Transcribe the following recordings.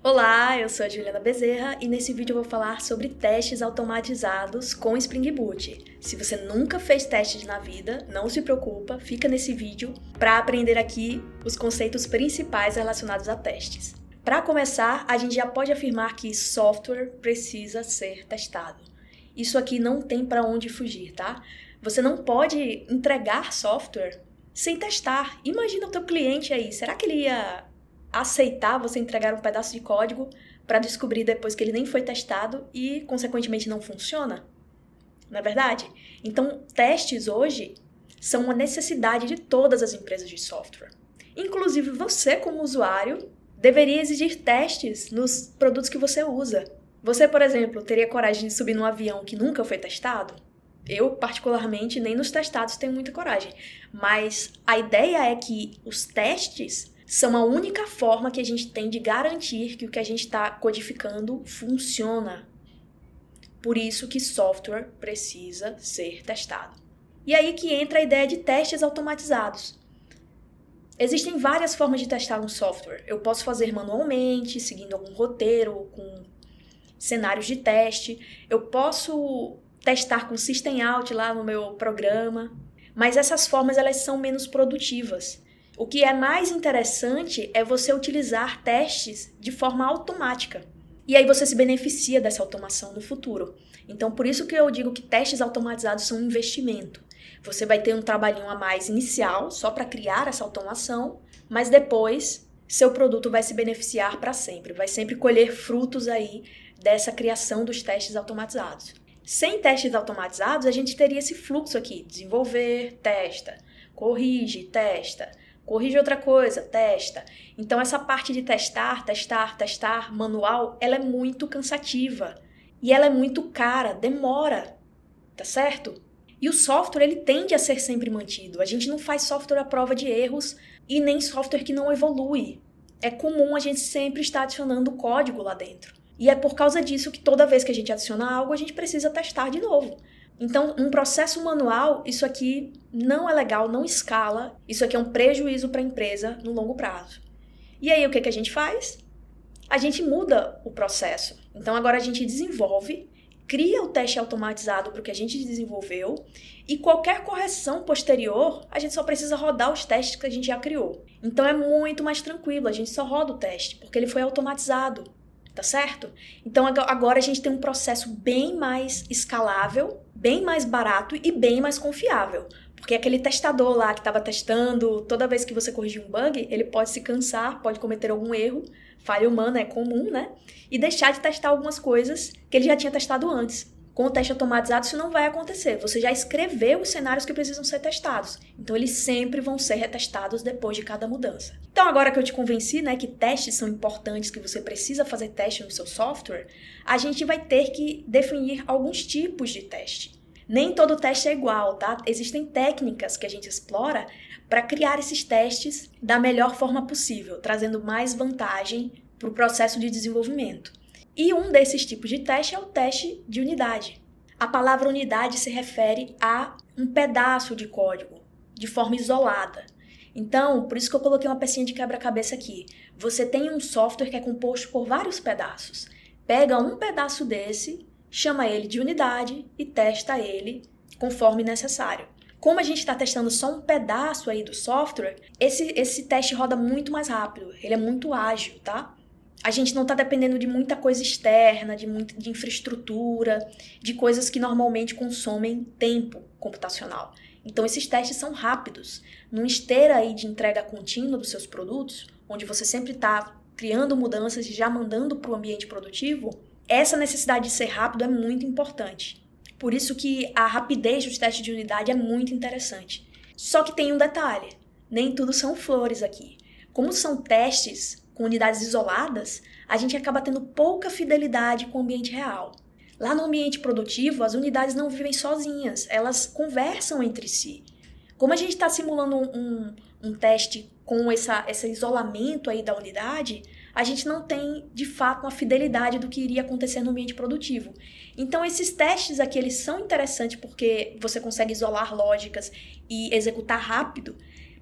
Olá, eu sou a Juliana Bezerra e nesse vídeo eu vou falar sobre testes automatizados com Spring Boot. Se você nunca fez testes na vida, não se preocupa, fica nesse vídeo para aprender aqui os conceitos principais relacionados a testes. Para começar, a gente já pode afirmar que software precisa ser testado. Isso aqui não tem para onde fugir, tá? Você não pode entregar software sem testar. Imagina o teu cliente aí, será que ele ia aceitar você entregar um pedaço de código para descobrir depois que ele nem foi testado e, consequentemente, não funciona? Não é verdade? Então, testes hoje são uma necessidade de todas as empresas de software. Inclusive, você, como usuário, deveria exigir testes nos produtos que você usa. Você, por exemplo, teria coragem de subir num avião que nunca foi testado? Eu, particularmente, nem nos testados tenho muita coragem. Mas a ideia é que os testes são a única forma que a gente tem de garantir que o que a gente está codificando funciona. Por isso que software precisa ser testado. E aí que entra a ideia de testes automatizados. Existem várias formas de testar um software. Eu posso fazer manualmente, seguindo algum roteiro, com cenários de teste. Eu posso testar com System Out lá no meu programa. Mas essas formas elas são menos produtivas. O que é mais interessante é você utilizar testes de forma automática. E aí você se beneficia dessa automação no futuro. Então, por isso que eu digo que testes automatizados são um investimento. Você vai ter um trabalhinho a mais inicial, só para criar essa automação, mas depois seu produto vai se beneficiar para sempre. Vai sempre colher frutos aí dessa criação dos testes automatizados. Sem testes automatizados, a gente teria esse fluxo aqui. Desenvolver, testa. Corrige, testa. Corrige outra coisa, testa. Então, essa parte de testar, manual, ela é muito cansativa. E ela é muito cara, demora, tá certo? E o software, ele tende a ser sempre mantido. A gente não faz software à prova de erros e nem software que não evolui. É comum a gente sempre estar adicionando código lá dentro. E é por causa disso que toda vez que a gente adiciona algo, a gente precisa testar de novo. Então, um processo manual, isso aqui não é legal, não escala. Isso aqui é um prejuízo para a empresa no longo prazo. E aí, o que a gente faz? A gente muda o processo. Então, agora a gente desenvolve, cria o teste automatizado para o que a gente desenvolveu e qualquer correção posterior, a gente só precisa rodar os testes que a gente já criou. Então, é muito mais tranquilo, a gente só roda o teste, porque ele foi automatizado, tá certo? Então, agora a gente tem um processo bem mais escalável, bem mais barato e bem mais confiável. Porque aquele testador lá que estava testando, toda vez que você corrigir um bug, ele pode se cansar, pode cometer algum erro, falha humana é comum, né? E deixar de testar algumas coisas que ele já tinha testado antes. Com o teste automatizado isso não vai acontecer. Você já escreveu os cenários que precisam ser testados. Então eles sempre vão ser retestados depois de cada mudança. Então agora que eu te convenci, né, que testes são importantes, que você precisa fazer teste no seu software, a gente vai ter que definir alguns tipos de teste. Nem todo teste é igual, tá? Existem técnicas que a gente explora para criar esses testes da melhor forma possível, trazendo mais vantagem para o processo de desenvolvimento. E um desses tipos de teste é o teste de unidade. A palavra unidade se refere a um pedaço de código, de forma isolada. Então, por isso que eu coloquei uma pecinha de quebra-cabeça aqui. Você tem um software que é composto por vários pedaços. Pega um pedaço desse, chama ele de unidade e testa ele conforme necessário. Como a gente está testando só um pedaço aí do software, esse teste roda muito mais rápido, ele é muito ágil, tá? A gente não está dependendo de muita coisa externa, de infraestrutura, de coisas que normalmente consomem tempo computacional. Então, esses testes são rápidos. Numa esteira aí de entrega contínua dos seus produtos, onde você sempre está criando mudanças e já mandando para o ambiente produtivo, essa necessidade de ser rápido é muito importante. Por isso que a rapidez dos testes de unidade é muito interessante. Só que tem um detalhe, nem tudo são flores aqui. Como são testes com unidades isoladas, a gente acaba tendo pouca fidelidade com o ambiente real. Lá no ambiente produtivo, as unidades não vivem sozinhas, elas conversam entre si. Como a gente está simulando um teste com esse isolamento aí da unidade, a gente não tem, de fato, uma fidelidade do que iria acontecer no ambiente produtivo. Então, esses testes aqui, eles são interessantes porque você consegue isolar lógicas e executar rápido,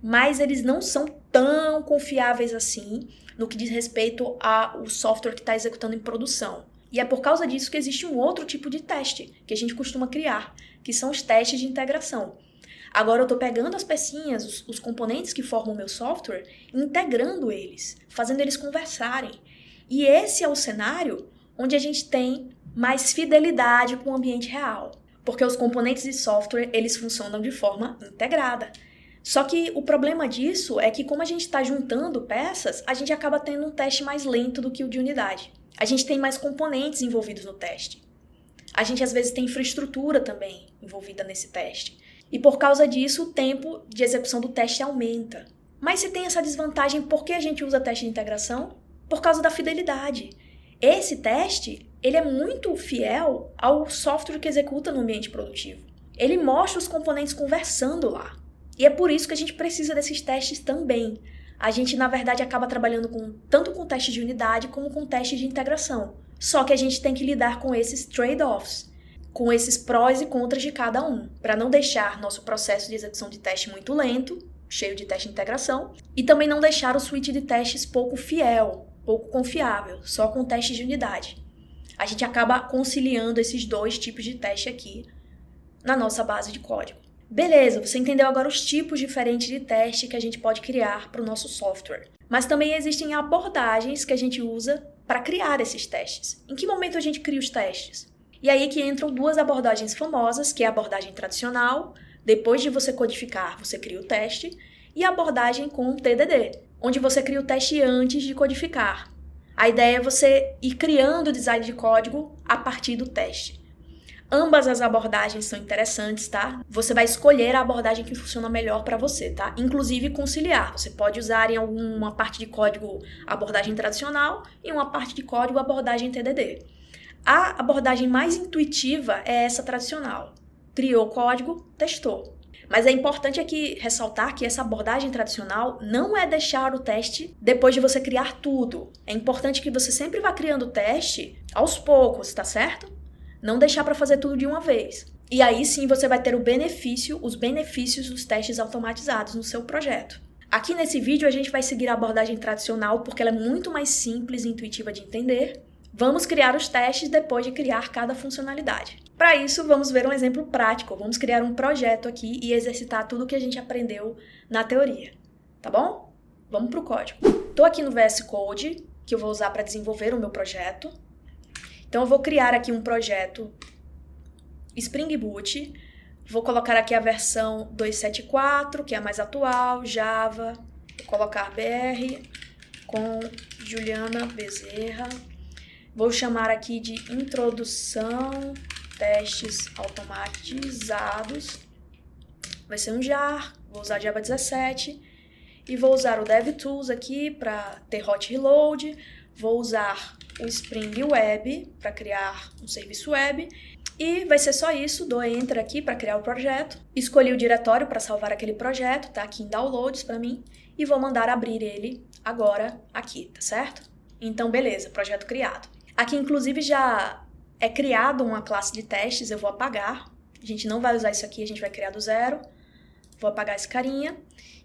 mas eles não são tão confiáveis assim no que diz respeito ao software que está executando em produção. E é por causa disso que existe um outro tipo de teste que a gente costuma criar, que são os testes de integração. Agora eu estou pegando as pecinhas, os componentes que formam o meu software, e integrando eles, fazendo eles conversarem. E esse é o cenário onde a gente tem mais fidelidade com o ambiente real, porque os componentes de software, eles funcionam de forma integrada. Só que o problema disso é que como a gente está juntando peças, a gente acaba tendo um teste mais lento do que o de unidade. A gente tem mais componentes envolvidos no teste. A gente às vezes tem infraestrutura também envolvida nesse teste. E por causa disso, o tempo de execução do teste aumenta. Mas se tem essa desvantagem, por que a gente usa teste de integração? Por causa da fidelidade. Esse teste, ele é muito fiel ao software que executa no ambiente produtivo. Ele mostra os componentes conversando lá. E é por isso que a gente precisa desses testes também. A gente, na verdade, acaba trabalhando tanto com testes de unidade como com testes de integração. Só que a gente tem que lidar com esses trade-offs, com esses prós e contras de cada um, para não deixar nosso processo de execução de teste muito lento, cheio de teste de integração, e também não deixar o suíte de testes pouco fiel, pouco confiável, só com testes de unidade. A gente acaba conciliando esses dois tipos de teste aqui na nossa base de código. Beleza, você entendeu agora os tipos diferentes de teste que a gente pode criar para o nosso software. Mas também existem abordagens que a gente usa para criar esses testes. Em que momento a gente cria os testes? E aí que entram duas abordagens famosas, que é a abordagem tradicional, depois de você codificar, você cria o teste, e a abordagem com TDD, onde você cria o teste antes de codificar. A ideia é você ir criando o design de código a partir do teste. Ambas as abordagens são interessantes, tá? Você vai escolher a abordagem que funciona melhor para você, tá? Inclusive conciliar. Você pode usar em alguma parte de código a abordagem tradicional e uma parte de código a abordagem TDD. A abordagem mais intuitiva é essa tradicional. Criou o código, testou. Mas é importante aqui ressaltar que essa abordagem tradicional não é deixar o teste depois de você criar tudo. É importante que você sempre vá criando o teste aos poucos, tá certo? Não deixar para fazer tudo de uma vez. E aí sim você vai ter os benefícios dos testes automatizados no seu projeto. Aqui nesse vídeo a gente vai seguir a abordagem tradicional porque ela é muito mais simples e intuitiva de entender. Vamos criar os testes depois de criar cada funcionalidade. Para isso, vamos ver um exemplo prático. Vamos criar um projeto aqui e exercitar tudo que a gente aprendeu na teoria. Tá bom? Vamos para o código. Estou aqui no VS Code, que eu vou usar para desenvolver o meu projeto. Então, eu vou criar aqui um projeto Spring Boot. Vou colocar aqui a versão 2.7.4, que é a mais atual, Java. Vou colocar BR com Juliana Bezerra. Vou chamar aqui de Introdução, Testes Automatizados. Vai ser um jar, vou usar Java 17. E vou usar o DevTools aqui para ter hot reload. Vou usar o Spring Web para criar um serviço web. E vai ser só isso, dou Enter aqui para criar o projeto. Escolhi o diretório para salvar aquele projeto, tá aqui em Downloads para mim. E vou mandar abrir ele agora aqui, tá certo? Então, beleza, projeto criado. Aqui, inclusive, já é criado uma classe de testes, eu vou apagar. A gente não vai usar isso aqui, a gente vai criar do zero. Vou apagar esse carinha.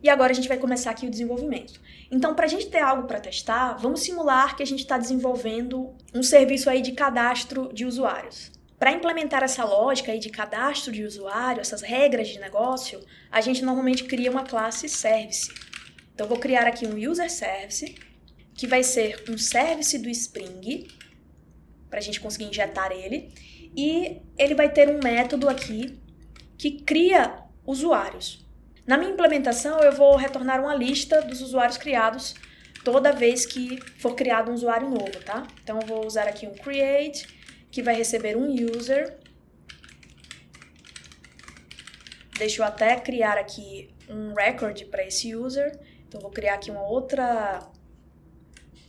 E agora a gente vai começar aqui o desenvolvimento. Então, para a gente ter algo para testar, vamos simular que a gente está desenvolvendo um serviço aí de cadastro de usuários. Para implementar essa lógica aí de cadastro de usuário, essas regras de negócio, a gente normalmente cria uma classe Service. Então, eu vou criar aqui um User Service, que vai ser um service do Spring, para a gente conseguir injetar ele, e ele vai ter um método aqui que cria usuários. Na minha implementação, eu vou retornar uma lista dos usuários criados toda vez que for criado um usuário novo, tá? Então, eu vou usar aqui um create, que vai receber um user. Deixa eu até criar aqui um record para esse user. Então, eu vou criar aqui uma outra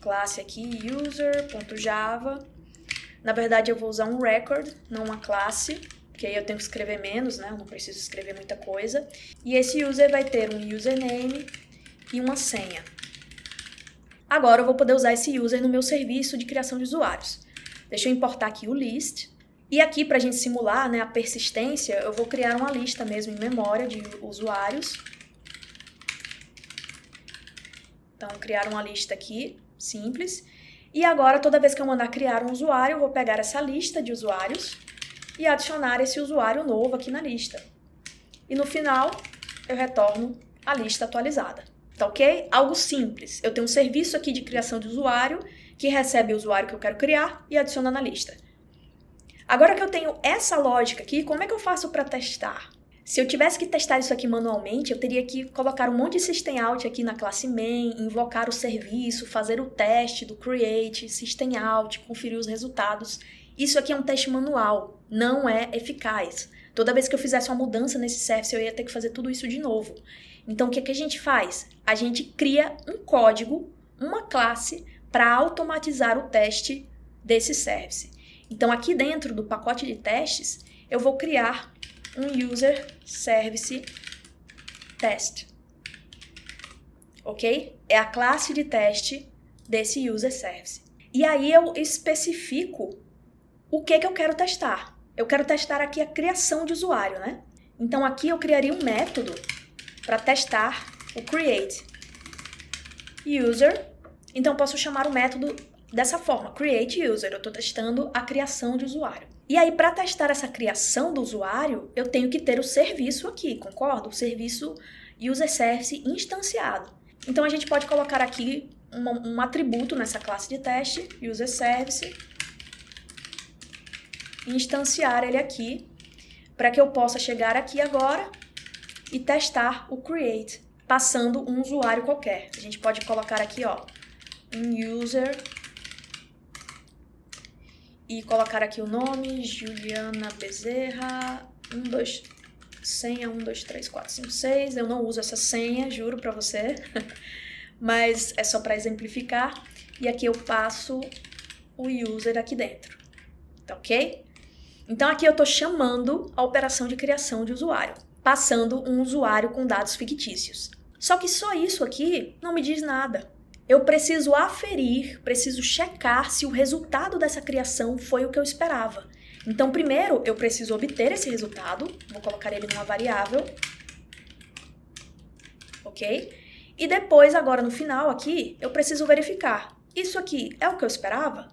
classe aqui, user.java. Na verdade, eu vou usar um record, não uma classe, porque aí eu tenho que escrever menos, né? Eu não preciso escrever muita coisa. E esse user vai ter um username e uma senha. Agora eu vou poder usar esse user no meu serviço de criação de usuários. Deixa eu importar aqui o list. E aqui, para a gente simular, né, a persistência, eu vou criar uma lista mesmo em memória de usuários. Então, criar uma lista aqui, simples. E agora, toda vez que eu mandar criar um usuário, eu vou pegar essa lista de usuários e adicionar esse usuário novo aqui na lista. E no final, eu retorno a lista atualizada. Tá ok? Algo simples. Eu tenho um serviço aqui de criação de usuário que recebe o usuário que eu quero criar e adiciona na lista. Agora que eu tenho essa lógica aqui, como é que eu faço para testar? Se eu tivesse que testar isso aqui manualmente, eu teria que colocar um monte de system out aqui na classe main, invocar o serviço, fazer o teste do create, system out, conferir os resultados. Isso aqui é um teste manual, não é eficaz. Toda vez que eu fizesse uma mudança nesse service, eu ia ter que fazer tudo isso de novo. Então, o que a gente faz? A gente cria um código, uma classe, para automatizar o teste desse service. Então, aqui dentro do pacote de testes, eu vou criar um user service test. Ok? É a classe de teste desse user service. E aí eu especifico o que eu quero testar. Eu quero testar aqui a criação de usuário, né? Então, aqui eu criaria um método para testar o create user. Então, eu posso chamar o método dessa forma, create user. Eu estou testando a criação de usuário. E aí, para testar essa criação do usuário, eu tenho que ter o serviço aqui, concorda? O serviço user service instanciado. Então, a gente pode colocar aqui um atributo nessa classe de teste, user service, instanciar ele aqui, para que eu possa chegar aqui agora e testar o create, passando um usuário qualquer. A gente pode colocar aqui, ó, um user e colocar aqui o nome, Juliana Bezerra, senha 123456. Eu não uso essa senha, juro pra você, mas é só para exemplificar. E aqui eu passo o user aqui dentro, tá ok? Então aqui eu tô chamando a operação de criação de usuário, passando um usuário com dados fictícios. Só que só isso aqui não me diz nada. Eu preciso aferir, preciso checar se o resultado dessa criação foi o que eu esperava. Então, primeiro, eu preciso obter esse resultado. Vou colocar ele numa variável. Ok? E depois, agora no final aqui, eu preciso verificar. Isso aqui é o que eu esperava?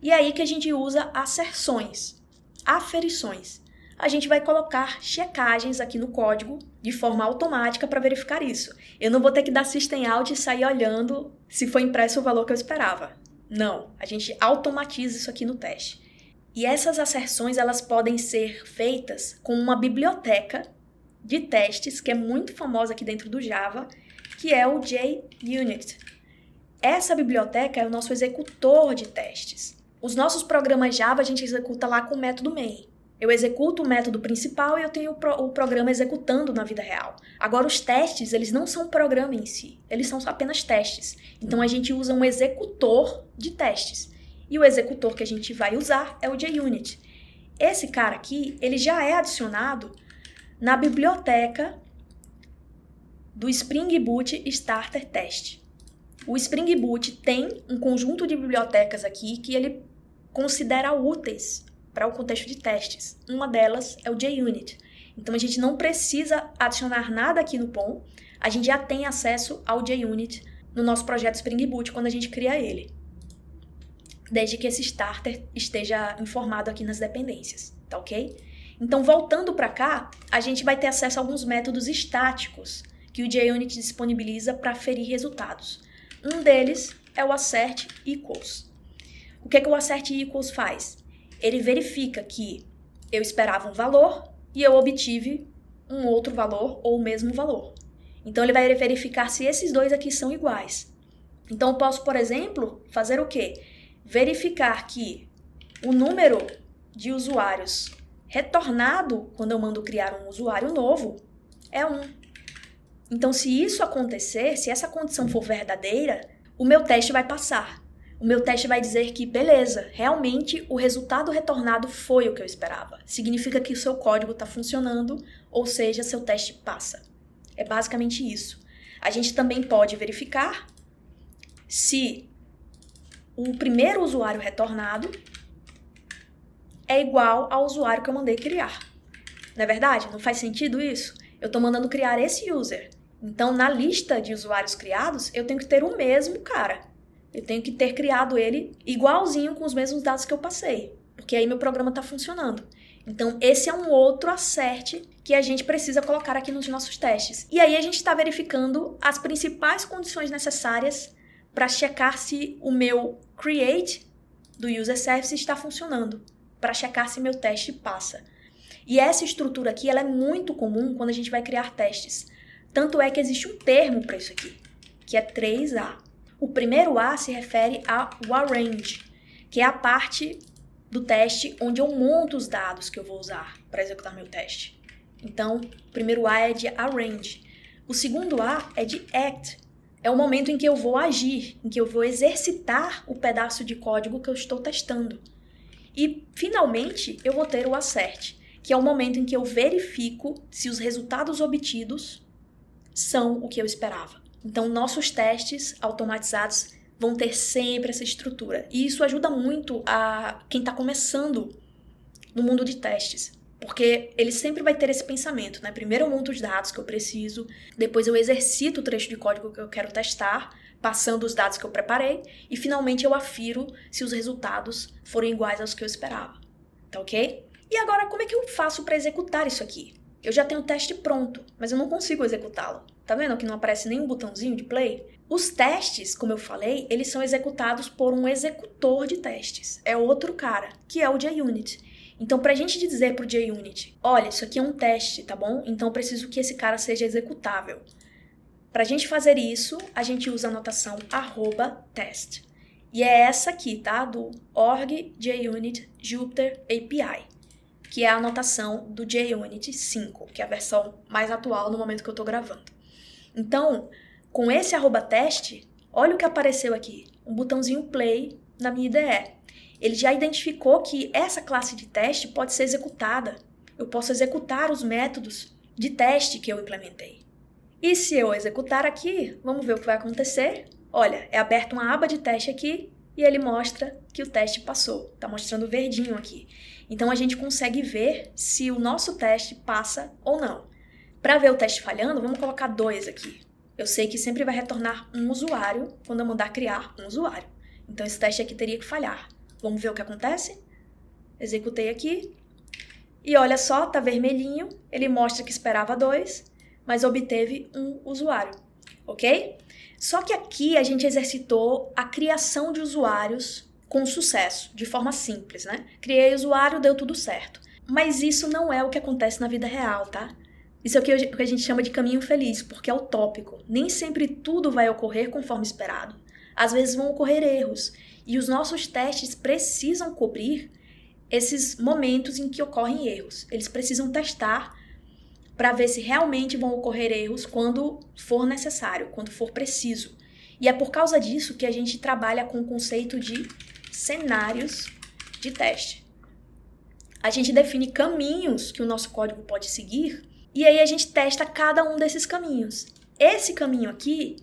E é aí que a gente usa asserções, aferições. A gente vai colocar checagens aqui no código de forma automática para verificar isso. Eu não vou ter que dar system out e sair olhando se foi impresso o valor que eu esperava. Não, a gente automatiza isso aqui no teste. E essas asserções, elas podem ser feitas com uma biblioteca de testes que é muito famosa aqui dentro do Java, que é o JUnit. Essa biblioteca é o nosso executor de testes. Os nossos programas Java a gente executa lá com o método main. Eu executo o método principal e eu tenho o programa executando na vida real. Agora, os testes, eles não são programa em si. Eles são apenas testes. Então, a gente usa um executor de testes. E o executor que a gente vai usar é o JUnit. Esse cara aqui, ele já é adicionado na biblioteca do Spring Boot Starter Test. O Spring Boot tem um conjunto de bibliotecas aqui que ele considera úteis para o contexto de testes. Uma delas é o JUnit. Então, a gente não precisa adicionar nada aqui no POM, a gente já tem acesso ao JUnit no nosso projeto Spring Boot quando a gente cria ele, desde que esse starter esteja informado aqui nas dependências, tá ok? Então, voltando para cá, a gente vai ter acesso a alguns métodos estáticos que o JUnit disponibiliza para aferir resultados. Um deles é o assert equals. O que o assert equals faz? Ele verifica que eu esperava um valor e eu obtive um outro valor ou o mesmo valor. Então, ele vai verificar se esses dois aqui são iguais. Então, eu posso, por exemplo, fazer o quê? Verificar que o número de usuários retornado quando eu mando criar um usuário novo é 1. Então, se isso acontecer, se essa condição for verdadeira, o meu teste vai passar. O meu teste vai dizer que, beleza, realmente o resultado retornado foi o que eu esperava. Significa que o seu código está funcionando, ou seja, seu teste passa. É basicamente isso. A gente também pode verificar se o primeiro usuário retornado é igual ao usuário que eu mandei criar. Não é verdade? Não faz sentido isso? Eu estou mandando criar esse user. Então, na lista de usuários criados, eu tenho que ter o mesmo cara. Eu tenho que ter criado ele igualzinho com os mesmos dados que eu passei, porque aí meu programa está funcionando. Então, esse é um outro assert que a gente precisa colocar aqui nos nossos testes. E aí a gente está verificando as principais condições necessárias para checar se o meu create do user service está funcionando, para checar se meu teste passa. E essa estrutura aqui ela é muito comum quando a gente vai criar testes. Tanto é que existe um termo para isso aqui, que é 3A. O primeiro A se refere ao arrange, que é a parte do teste onde eu monto os dados que eu vou usar para executar meu teste. Então, o primeiro A é de arrange. O segundo A é de act. É o momento em que eu vou agir, em que eu vou exercitar o pedaço de código que eu estou testando. E, finalmente, eu vou ter o assert, que é o momento em que eu verifico se os resultados obtidos são o que eu esperava. Então, nossos testes automatizados vão ter sempre essa estrutura. E isso ajuda muito a quem está começando no mundo de testes. Porque ele sempre vai ter esse pensamento, né? Primeiro eu monto os dados que eu preciso, depois eu exercito o trecho de código que eu quero testar, passando os dados que eu preparei, e finalmente eu afiro se os resultados forem iguais aos que eu esperava. Tá ok? E agora, como é que eu faço para executar isso aqui? Eu já tenho o teste pronto, mas eu não consigo executá-lo. Tá vendo que não aparece nenhum botãozinho de play? Os testes, como eu falei, eles são executados por um executor de testes. É outro cara, que é o JUnit. Então, para a gente dizer para o JUnit, olha, isso aqui é um teste, tá bom? Então, eu preciso que esse cara seja executável. Para a gente fazer isso, a gente usa a notação @test. E é essa aqui, tá? Do org JUnit Jupyter API, que é a anotação do JUnit 5, que é a versão mais atual no momento que eu estou gravando. Então, com esse @test, olha o que apareceu aqui, um botãozinho play na minha IDE. Ele já identificou que essa classe de teste pode ser executada. Eu posso executar os métodos de teste que eu implementei. E se eu executar aqui, vamos ver o que vai acontecer. Olha, é aberta uma aba de teste aqui e ele mostra que o teste passou. Está mostrando verdinho aqui. Então, a gente consegue ver se o nosso teste passa ou não. Para ver o teste falhando, vamos colocar 2 aqui. Eu sei que sempre vai retornar um usuário quando eu mandar criar um usuário. Então, esse teste aqui teria que falhar. Vamos ver o que acontece? Executei aqui. E olha só, tá vermelhinho. Ele mostra que esperava 2, mas obteve um usuário. Ok? Só que aqui a gente exercitou a criação de usuários com sucesso, de forma simples, né? Criei usuário, deu tudo certo. Mas isso não é o que acontece na vida real, tá? Isso é o que a gente chama de caminho feliz, porque é utópico. Nem sempre tudo vai ocorrer conforme esperado. Às vezes vão ocorrer erros. E os nossos testes precisam cobrir esses momentos em que ocorrem erros. Eles precisam testar para ver se realmente vão ocorrer erros quando for necessário, quando for preciso. E é por causa disso que a gente trabalha com o conceito de cenários de teste. A gente define caminhos que o nosso código pode seguir e aí a gente testa cada um desses caminhos. Esse caminho aqui,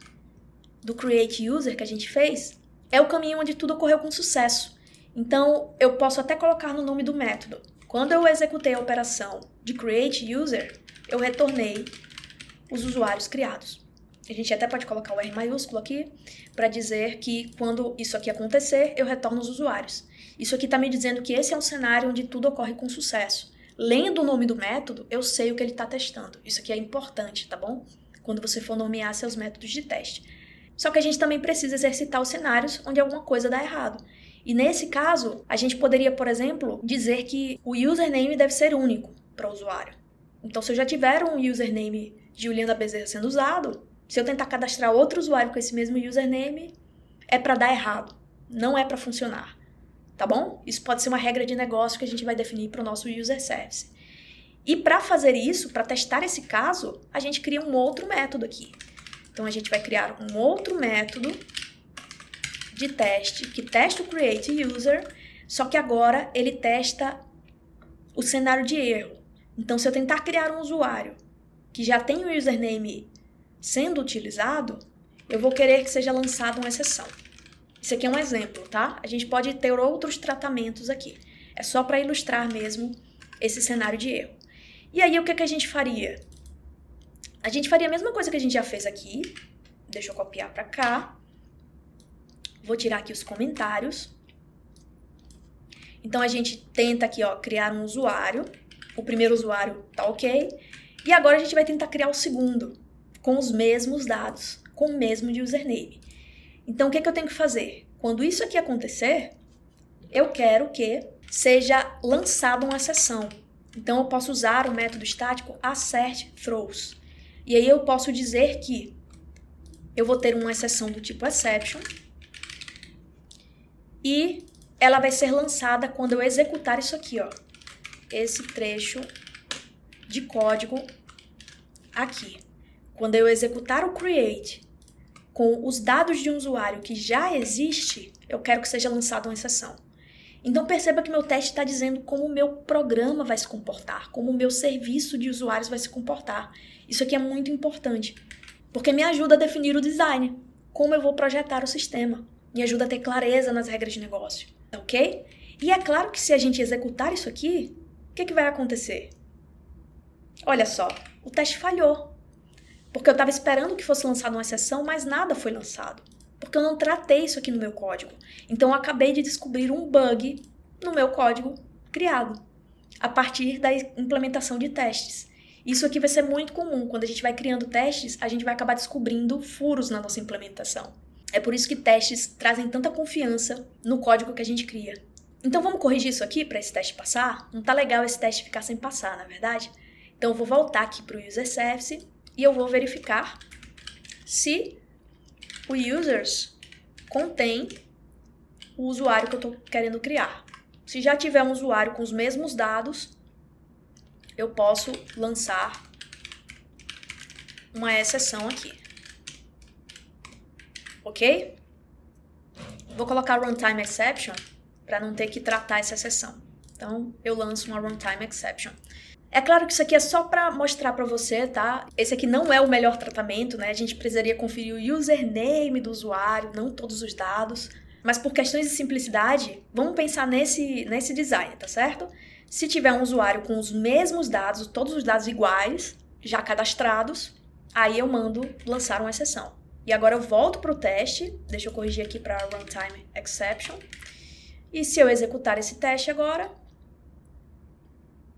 do Create User que a gente fez, é o caminho onde tudo ocorreu com sucesso. Então, eu posso até colocar no nome do método. Quando eu executei a operação de Create User, eu retornei os usuários criados. A gente até pode colocar o R maiúsculo aqui para dizer que quando isso aqui acontecer, eu retorno os usuários. Isso aqui está me dizendo que esse é um cenário onde tudo ocorre com sucesso. Lendo o nome do método, eu sei o que ele está testando. Isso aqui é importante, tá bom? Quando você for nomear seus métodos de teste. Só que a gente também precisa exercitar os cenários onde alguma coisa dá errado. E nesse caso, a gente poderia, por exemplo, dizer que o username deve ser único para o usuário. Então, se eu já tiver um username de Juliana Bezerra sendo usado, se eu tentar cadastrar outro usuário com esse mesmo username, é para dar errado, não é para funcionar. Tá bom? Isso pode ser uma regra de negócio que a gente vai definir para o nosso user service. E para fazer isso, para testar esse caso, a gente cria um outro método aqui. Então, a gente vai criar um outro método de teste, que testa o Create User, só que agora ele testa o cenário de erro. Então, se eu tentar criar um usuário que já tem o username sendo utilizado, eu vou querer que seja lançada uma exceção. Isso aqui é um exemplo, tá? A gente pode ter outros tratamentos aqui. É só para ilustrar mesmo esse cenário de erro. E aí, o que a gente faria? A gente faria a mesma coisa que a gente já fez aqui. Deixa eu copiar para cá. Vou tirar aqui os comentários. Então, a gente tenta aqui, ó, criar um usuário. O primeiro usuário tá ok. E agora a gente vai tentar criar o segundo, com os mesmos dados, com o mesmo username. Então, o que eu tenho que fazer? Quando isso aqui acontecer, eu quero que seja lançada uma exceção. Então, eu posso usar o método estático assertThrows. E aí eu posso dizer que eu vou ter uma exceção do tipo exception e ela vai ser lançada quando eu executar isso aqui, ó. Esse trecho de código aqui. Quando eu executar o create com os dados de um usuário que já existe, eu quero que seja lançada uma exceção. Então perceba que meu teste está dizendo como o meu programa vai se comportar, como o meu serviço de usuários vai se comportar. Isso aqui é muito importante, porque me ajuda a definir o design, como eu vou projetar o sistema, me ajuda a ter clareza nas regras de negócio, ok? E é claro que se a gente executar isso aqui, o que vai acontecer? Olha só, o teste falhou, porque eu estava esperando que fosse lançada uma exceção, mas nada foi lançado. Porque eu não tratei isso aqui no meu código. Então, eu acabei de descobrir um bug no meu código criado, a partir da implementação de testes. Isso aqui vai ser muito comum. Quando a gente vai criando testes, a gente vai acabar descobrindo furos na nossa implementação. É por isso que testes trazem tanta confiança no código que a gente cria. Então, vamos corrigir isso aqui para esse teste passar? Não tá legal esse teste ficar sem passar, na verdade? Então, eu vou voltar aqui para o user service e eu vou verificar se o users contém o usuário que eu estou querendo criar. Se já tiver um usuário com os mesmos dados, eu posso lançar uma exceção aqui. Ok? Vou colocar runtime exception para não ter que tratar essa exceção. Então, eu lanço uma runtime exception. É claro que isso aqui é só para mostrar para você, tá? Esse aqui não é o melhor tratamento, né? A gente precisaria conferir o username do usuário, não todos os dados. Mas por questões de simplicidade, vamos pensar nesse design, tá certo? Se tiver um usuário com os mesmos dados, todos os dados iguais, já cadastrados, aí eu mando lançar uma exceção. E agora eu volto para o teste, deixa eu corrigir aqui para runtime exception. E se eu executar esse teste agora,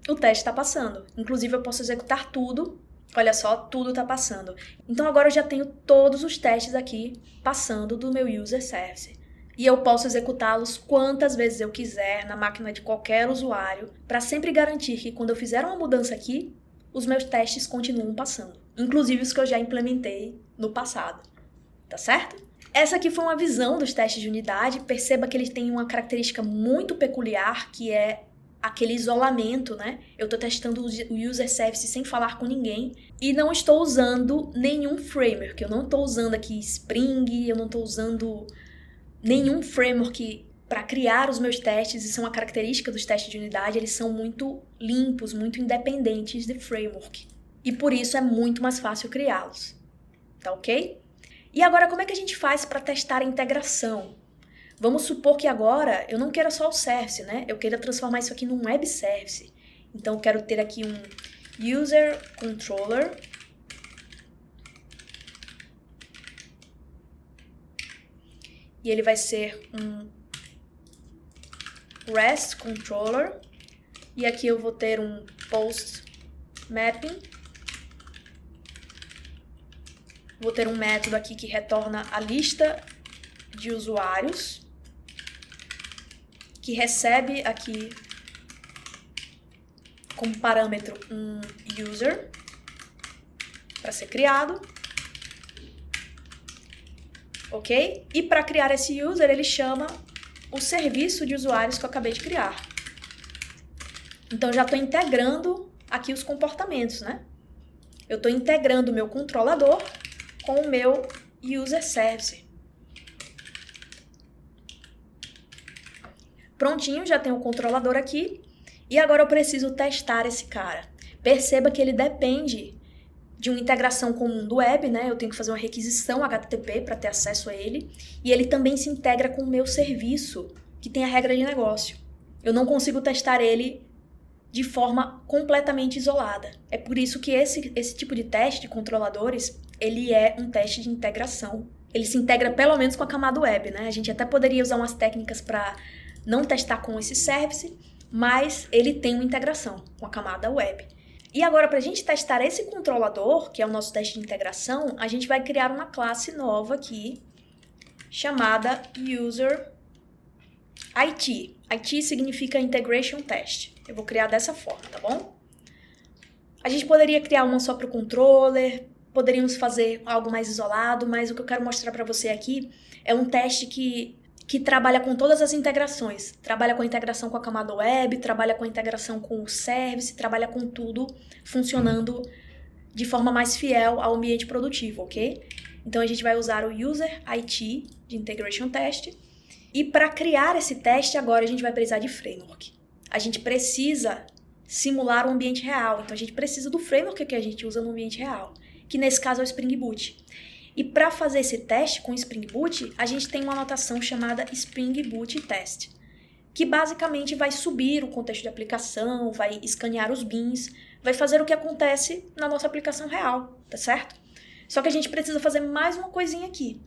o teste está passando. Inclusive, eu posso executar tudo. Olha só, tudo está passando. Então, agora eu já tenho todos os testes aqui passando do meu user service. E eu posso executá-los quantas vezes eu quiser na máquina de qualquer usuário, para sempre garantir que quando eu fizer uma mudança aqui, os meus testes continuam passando. Inclusive os que eu já implementei no passado. Tá certo? Essa aqui foi uma visão dos testes de unidade. Perceba que eles têm uma característica muito peculiar, que é aquele isolamento, né? Eu tô testando o user service sem falar com ninguém e não estou usando nenhum framework. Eu não tô usando aqui Spring, eu não tô usando nenhum framework para criar os meus testes. Isso é uma característica dos testes de unidade. Eles são muito limpos, muito independentes de framework. E por isso é muito mais fácil criá-los. Tá ok? E agora, como é que a gente faz para testar a integração? Vamos supor que agora eu não queira só o service, né? Eu queira transformar isso aqui num web service. Então, eu quero ter aqui um user controller. E ele vai ser um REST controller. E aqui eu vou ter um post mapping. Vou ter um método aqui que retorna a lista de usuários, que recebe aqui como parâmetro um user para ser criado, ok? E para criar esse user, ele chama o serviço de usuários que eu acabei de criar. Então, já estou integrando aqui os comportamentos, né? Eu estou integrando o meu controlador com o meu user service. Prontinho, já tenho o controlador aqui. E agora eu preciso testar esse cara. Perceba que ele depende de uma integração com o mundo web, né? Eu tenho que fazer uma requisição HTTP para ter acesso a ele. E ele também se integra com o meu serviço, que tem a regra de negócio. Eu não consigo testar ele de forma completamente isolada. É por isso que esse tipo de teste de controladores, ele é um teste de integração. Ele se integra pelo menos com a camada web, né? A gente até poderia usar umas técnicas para não testar com esse service, mas ele tem uma integração com a camada web. E agora, para a gente testar esse controlador, que é o nosso teste de integração, a gente vai criar uma classe nova aqui, chamada User IT. IT significa Integration Test. Eu vou criar dessa forma, tá bom? A gente poderia criar uma só para o controller, poderíamos fazer algo mais isolado, mas o que eu quero mostrar para você aqui é um teste que trabalha com todas as integrações. Trabalha com a integração com a camada web, trabalha com a integração com o service, trabalha com tudo funcionando de forma mais fiel ao ambiente produtivo, ok? Então a gente vai usar o User IT de Integration Test. E para criar esse teste, agora a gente vai precisar de framework. A gente precisa simular um ambiente real. Então a gente precisa do framework que a gente usa no ambiente real, que nesse caso é o Spring Boot. E para fazer esse teste com o Spring Boot, a gente tem uma anotação chamada Spring Boot Test, que basicamente vai subir o contexto de aplicação, vai escanear os bins, vai fazer o que acontece na nossa aplicação real, tá certo? Só que a gente precisa fazer mais uma coisinha aqui.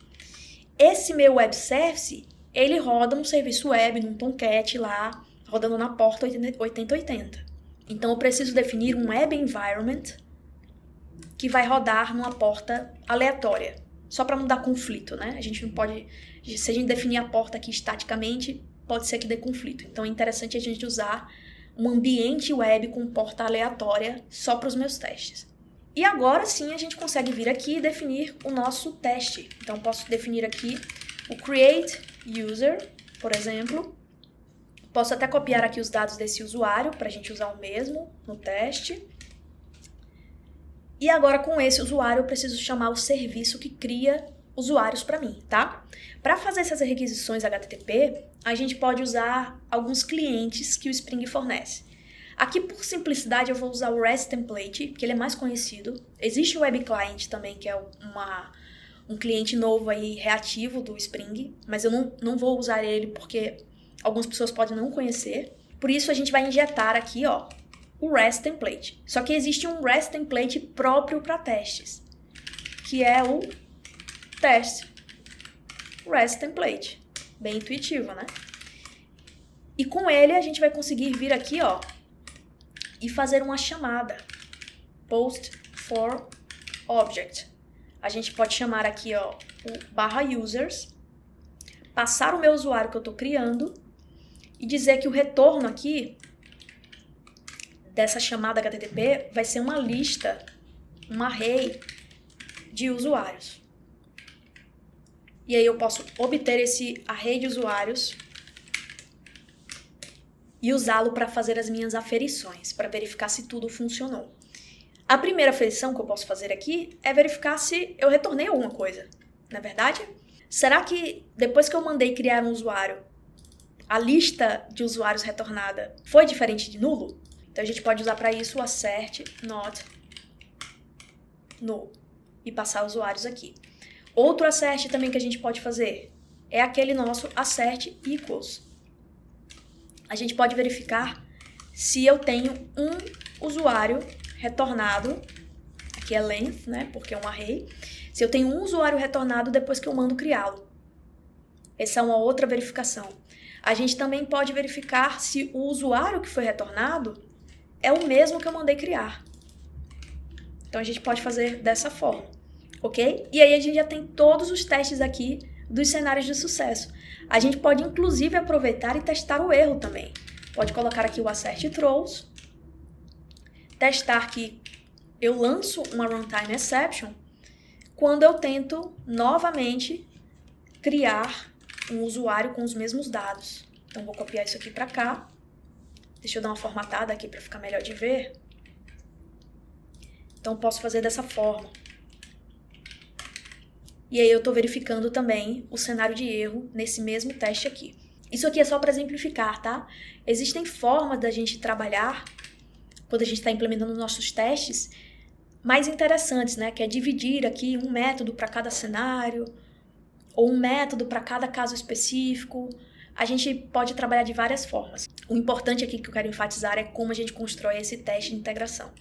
Esse meu web service, ele roda num serviço web, num Tomcat lá, rodando na porta 8080. Então eu preciso definir um web environment que vai rodar numa porta aleatória, só para não dar conflito, né? A gente não pode, se a gente definir a porta aqui estaticamente, pode ser que dê conflito. Então é interessante a gente usar um ambiente web com porta aleatória só para os meus testes. E agora sim a gente consegue vir aqui e definir o nosso teste. Então posso definir aqui o create user, por exemplo. Posso até copiar aqui os dados desse usuário para a gente usar o mesmo no teste. E agora com esse usuário eu preciso chamar o serviço que cria usuários para mim, tá? Para fazer essas requisições HTTP, a gente pode usar alguns clientes que o Spring fornece. Aqui, por simplicidade, eu vou usar o REST Template, que ele é mais conhecido. Existe o Web Client também, que é um cliente novo aí, reativo do Spring, mas eu não vou usar ele porque algumas pessoas podem não conhecer. Por isso, a gente vai injetar aqui, ó, o REST Template. Só que existe um REST Template próprio para testes, que é o Test REST Template. Bem intuitivo, né? E com ele a gente vai conseguir vir aqui, ó, e fazer uma chamada post for object. A gente pode chamar aqui, ó, o /users, passar o meu usuário que eu estou criando e dizer que o retorno aqui dessa chamada HTTP vai ser uma lista, um array de usuários. E aí eu posso obter esse array de usuários e usá-lo para fazer as minhas aferições, para verificar se tudo funcionou. A primeira aferição que eu posso fazer aqui é verificar se eu retornei alguma coisa, não é verdade? Será que depois que eu mandei criar um usuário, a lista de usuários retornada foi diferente de nulo? Então a gente pode usar para isso o assert not null e passar usuários aqui. Outro assert também que a gente pode fazer é aquele nosso assert equals. A gente pode verificar se eu tenho um usuário retornado, aqui é length, né, porque é um array, se eu tenho um usuário retornado depois que eu mando criá-lo. Essa é uma outra verificação. A gente também pode verificar se o usuário que foi retornado é o mesmo que eu mandei criar. Então a gente pode fazer dessa forma, ok? E aí a gente já tem todos os testes aqui dos cenários de sucesso. A gente pode inclusive aproveitar e testar o erro também. Pode colocar aqui o assert throws, testar que eu lanço uma runtime exception quando eu tento novamente criar um usuário com os mesmos dados. Então vou copiar isso aqui para cá. Deixa eu dar uma formatada aqui para ficar melhor de ver. Então posso fazer dessa forma. E aí eu estou verificando também o cenário de erro nesse mesmo teste aqui. Isso aqui é só para exemplificar, tá? Existem formas da gente trabalhar quando a gente está implementando nossos testes mais interessantes, né? Que é dividir aqui um método para cada cenário ou um método para cada caso específico, a gente pode trabalhar de várias formas. O importante aqui que eu quero enfatizar é como a gente constrói esse teste de integração.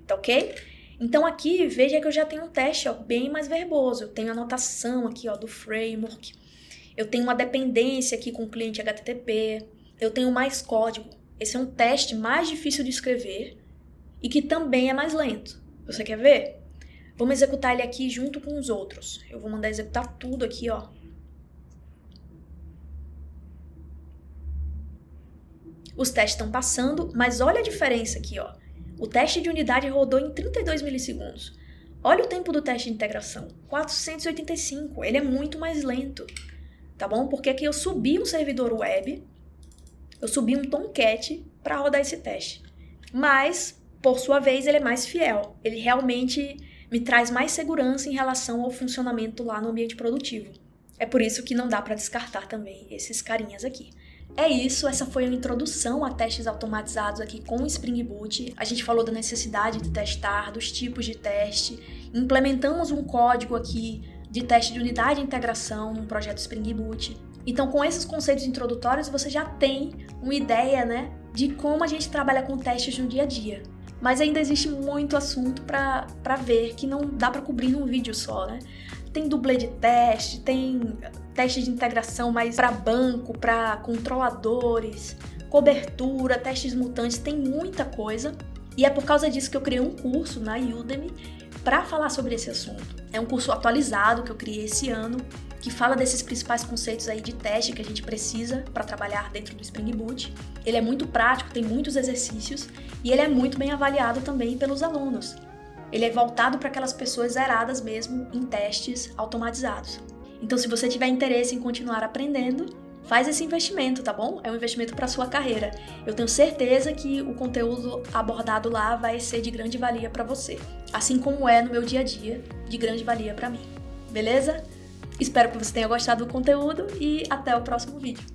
Tá ok? Então aqui, veja que eu já tenho um teste bem mais verboso. Eu tenho a anotação aqui do framework. Eu tenho uma dependência aqui com o cliente HTTP. Eu tenho mais código. Esse é um teste mais difícil de escrever e que também é mais lento. Você quer ver? Vamos executar ele aqui junto com os outros. Eu vou mandar executar tudo aqui, Os testes estão passando, mas olha a diferença aqui, O teste de unidade rodou em 32 milissegundos. Olha o tempo do teste de integração, 485. Ele é muito mais lento, tá bom? Porque aqui eu subi um servidor web, eu subi um Tomcat para rodar esse teste. Mas, por sua vez, ele é mais fiel. Ele realmente me traz mais segurança em relação ao funcionamento lá no ambiente produtivo. É por isso que não dá para descartar também esses carinhas aqui. É isso, essa foi a introdução a testes automatizados aqui com o Spring Boot. A gente falou da necessidade de testar, dos tipos de teste, implementamos um código aqui de teste de unidade de integração num projeto Spring Boot. Então, com esses conceitos introdutórios, você já tem uma ideia, de como a gente trabalha com testes no dia a dia. Mas ainda existe muito assunto para ver que não dá para cobrir num vídeo só, Tem dublê de teste, tem teste de integração mais para banco, para controladores, cobertura, testes mutantes, tem muita coisa. E é por causa disso que eu criei um curso na Udemy para falar sobre esse assunto. É um curso atualizado que eu criei esse ano, que fala desses principais conceitos aí de teste que a gente precisa para trabalhar dentro do Spring Boot. Ele é muito prático, tem muitos exercícios e ele é muito bem avaliado também pelos alunos. Ele é voltado para aquelas pessoas zeradas mesmo em testes automatizados. Então, se você tiver interesse em continuar aprendendo, faz esse investimento, tá bom? É um investimento para a sua carreira. Eu tenho certeza que o conteúdo abordado lá vai ser de grande valia para você, assim como é no meu dia a dia, de grande valia para mim. Beleza? Espero que você tenha gostado do conteúdo e até o próximo vídeo.